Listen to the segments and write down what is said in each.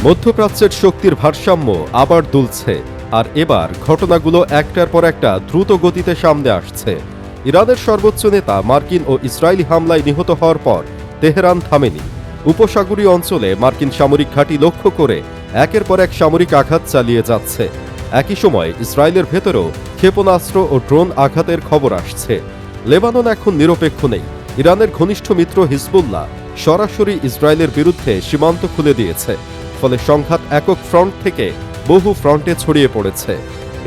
মধ্যপ্রাচ্যের শক্তির ভারসাম্য আবার দুলছে, আর এবার ঘটনাগুলো একটার পর একটা দ্রুত গতিতে সামনে আসছে। ইরানের সর্বোচ্চ নেতা মার্কিন ও ইসরায়েলি হামলায় নিহত হওয়ার পর তেহরান থামেনি। উপসাগরীয় অঞ্চলে মার্কিন সামরিক ঘাঁটি লক্ষ্য করে একের পর এক সামরিক আঘাত চালিয়ে যাচ্ছে। একই সময় ইসরায়েলের ভেতরেও ক্ষেপণাস্ত্র ও ড্রোন আঘাতের খবর আসছে। লেবানন এখন নিরপেক্ষ নেই। ইরানের ঘনিষ্ঠ মিত্র হিজবুল্লাহ সরাসরি ইসরায়েলের বিরুদ্ধে সীমান্ত খুলে দিয়েছে। ফলে সংঘাত একক ফ্রন্ট থেকে বহু ফ্রন্টে ছড়িয়ে পড়েছে।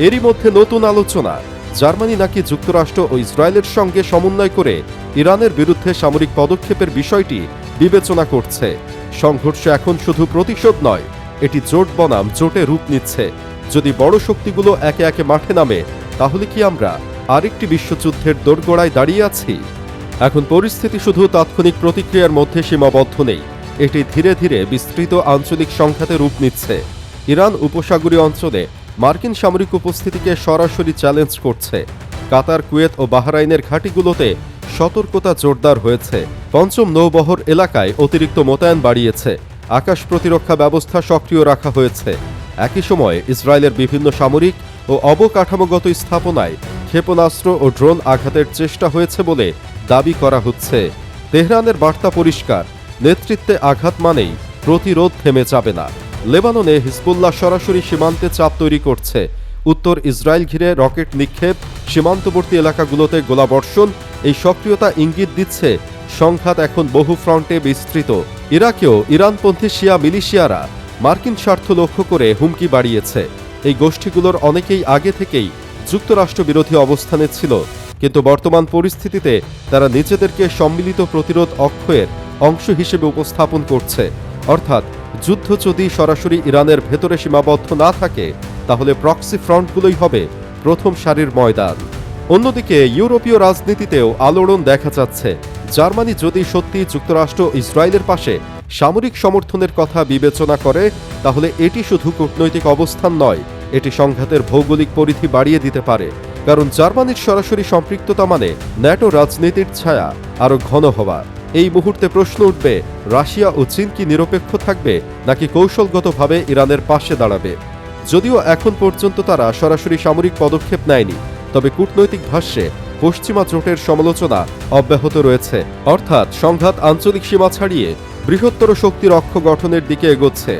এরই মধ্যে নতুন আলোচনা, জার্মানি নাকি যুক্তরাষ্ট্র ও ইসরায়েলের সঙ্গে সমন্বয় করে ইরানের বিরুদ্ধে সামরিক পদক্ষেপের বিষয়টি বিবেচনা করছে। সংঘর্ষ এখন শুধু প্রতিশোধ নয়, এটি জোট বনাম জোটে রূপ নিচ্ছে। যদি বড় শক্তিগুলো একে একে মাঠে নামে, তাহলে কি আমরা আরেকটি বিশ্বযুদ্ধের দোরগোড়ায় দাঁড়িয়ে আছি? এখন পরিস্থিতি শুধু তাৎক্ষণিক প্রতিক্রিয়ার মধ্যে সীমাবদ্ধ নেই, এটি ধীরে ধীরে বিস্তৃত আঞ্চলিক সংঘাতে রূপ নিচ্ছে। ইরান উপসাগরীয় অঞ্চলে মার্কিন সামরিক উপস্থিতিকে সরাসরি চ্যালেঞ্জ করছে। কাতার, কুয়েত ও বাহরাইনের ঘাঁটিগুলোতে সতর্কতা জোরদার হয়েছে। পঞ্চম নৌবহর এলাকায় অতিরিক্ত মোতায়েন বাড়িয়েছে। আকাশ প্রতিরক্ষা ব্যবস্থা সক্রিয় রাখা হয়েছে। একই সময়ে ইসরায়েলের বিভিন্ন সামরিক ও অবকাঠামোগত স্থাপনায় ক্ষেপণাস্ত্র ও ড্রোন আঘাতের চেষ্টা হয়েছে বলে দাবি করা হচ্ছে। তেহরানের বার্তা পরিষ্কার, নেতৃত্বে আঘাত মানেই প্রতিরোধ থেমে যাবে না। লেবাননে হিজবুল্লাহ সরাসরি সীমান্তে চাপ তৈরি করছে। উত্তর ইসরায়েল ঘিরে রকেট নিক্ষেপ, সীমান্তবর্তী এলাকাগুলোতে গোলাবর্ষণ, এই সক্রিয়তা ইঙ্গিত দিচ্ছে সংঘাত এখন বহু ফ্রন্টে বিস্তৃত। ইরাকেও ইরানপন্থী শিয়া মিলিশিয়ারা মার্কিন স্বার্থ লক্ষ্য করে হুমকি বাড়িয়েছে। এই গোষ্ঠীগুলোর অনেকেই আগে থেকেই যুক্তরাষ্ট্র বিরোধী অবস্থানে ছিল, কিন্তু বর্তমান পরিস্থিতিতে তারা নিজেদেরকে সম্মিলিত প্রতিরোধ অক্ষের অংশ হিসেবে উপস্থাপন করছে। অর্থাৎ যুদ্ধ যদি সরাসরি ইরানের ভেতরে সীমাবদ্ধ না থাকে, তাহলে প্রক্সি ফ্রন্টগুলোই হবে প্রথম সারির ময়দান। অন্যদিকে ইউরোপীয় রাজনীতিতেও আলোড়ন দেখা যাচ্ছে। জার্মানি যদি সত্যি যুক্তরাষ্ট্র ইসরায়েলের পাশে সামরিক সমর্থনের কথা বিবেচনা করে, তাহলে এটি শুধু কূটনৈতিক অবস্থান নয়, এটি সংঘাতের ভৌগোলিক পরিধি বাড়িয়ে দিতে পারে। কারণ জার্মানির সরাসরি সম্পৃক্ততা মানে ন্যাটো রাজনীতির ছায়া আরও ঘন হওয়া। এই মুহূর্তে প্রশ্ন উঠবে, রাশিয়া ও চীন কি নিরপেক্ষ থাকবে, নাকি কৌশলগতভাবে ইরানের পাশে দাঁড়াবে? যদিও এখন পর্যন্ত তারা সরাসরি সামরিক পদক্ষেপ নেয়নি, তবে কূটনৈতিক ভাষ্যে পশ্চিমা জোটের সমালোচনা অব্যাহত রয়েছে। অর্থাৎ সংঘাত আঞ্চলিক সীমা ছাড়িয়ে বৃহত্তর শক্তির অক্ষ গঠনের দিকে এগোচ্ছে,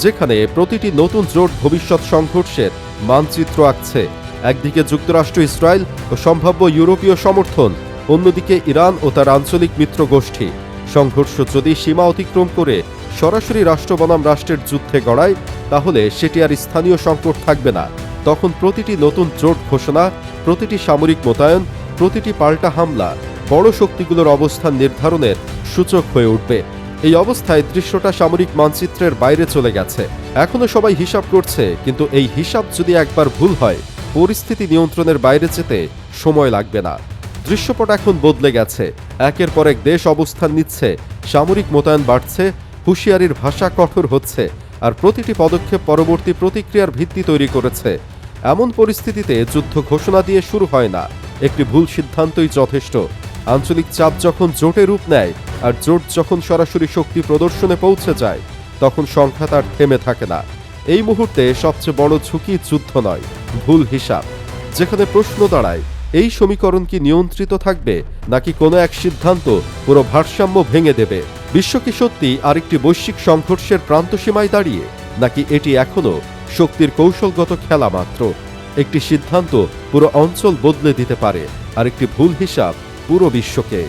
যেখানে প্রতিটি নতুন জোট ভবিষ্যৎ সংঘর্ষের মানচিত্র আঁকছে। একদিকে যুক্তরাষ্ট্র, ইসরায়েল ও সম্ভাব্য ইউরোপীয় সমর্থন, অন্যদিকে ইরান ও তার আঞ্চলিক মিত্র গোষ্ঠী। সংঘর্ষ যদি সীমা অতিক্রম করে সরাসরি রাষ্ট্র বনাম রাষ্ট্রের যুদ্ধে গড়ায়, তাহলে সেটি আর স্থানীয় সংকট থাকবে না। তখন প্রতিটি নতুন জোট ঘোষণা, প্রতিটি সামরিক মোতায়েন, প্রতিটি পাল্টা হামলা বড় শক্তিগুলোর অবস্থান নির্ধারণের সূচক হয়ে উঠবে। এই অবস্থায় দৃশ্যটা সামরিক মানচিত্রের বাইরে চলে গেছে। এখনো সবাই হিসাব করছে, কিন্তু এই হিসাব যদি একবার ভুল হয়, পরিস্থিতি নিয়ন্ত্রণের বাইরে যেতে সময় লাগবে না। দৃশ্যপট এখন বদলে গেছে। একের পর এক দেশ অবস্থান নিচ্ছে, সামরিক মোতায়েন বাড়ছে, হুঁশিয়ারির ভাষা কঠোর হচ্ছে, আর প্রতিটি পদক্ষেপ পরবর্তী প্রতিক্রিয়ার ভিত্তি তৈরি করেছে। এমন পরিস্থিতিতে যুদ্ধ ঘোষণা দিয়ে শুরু হয় না, একটি ভুল সিদ্ধান্তই যথেষ্ট। আঞ্চলিক চাপ যখন জোটে রূপ নেয়, আর জোট যখন সরাসরি শক্তি প্রদর্শনে পৌঁছে যায়, তখন সংঘাত আর থেমে থাকে না। এই মুহূর্তে সবচেয়ে বড় ঝুঁকি যুদ্ধ নয়, ভুল হিসাব। যেখানে প্রশ্ন দাঁড়ায়, এই সমীকরণ কি নিয়ন্ত্রিত থাকবে, নাকি কোনো এক সিদ্ধান্ত পুরো ভারসাম্য ভেঙে দেবে? বিশ্ব কি সত্যি আরেকটি বৈশ্বিক সংঘর্ষের প্রান্তসীমায় দাঁড়িয়ে, নাকি এটি এখনো শক্তির কৌশলগত খেলা মাত্র? একটি সিদ্ধান্ত পুরো অঞ্চল বদলে দিতে পারে, আর একটি ভুল হিসাব পুরো বিশ্বকে।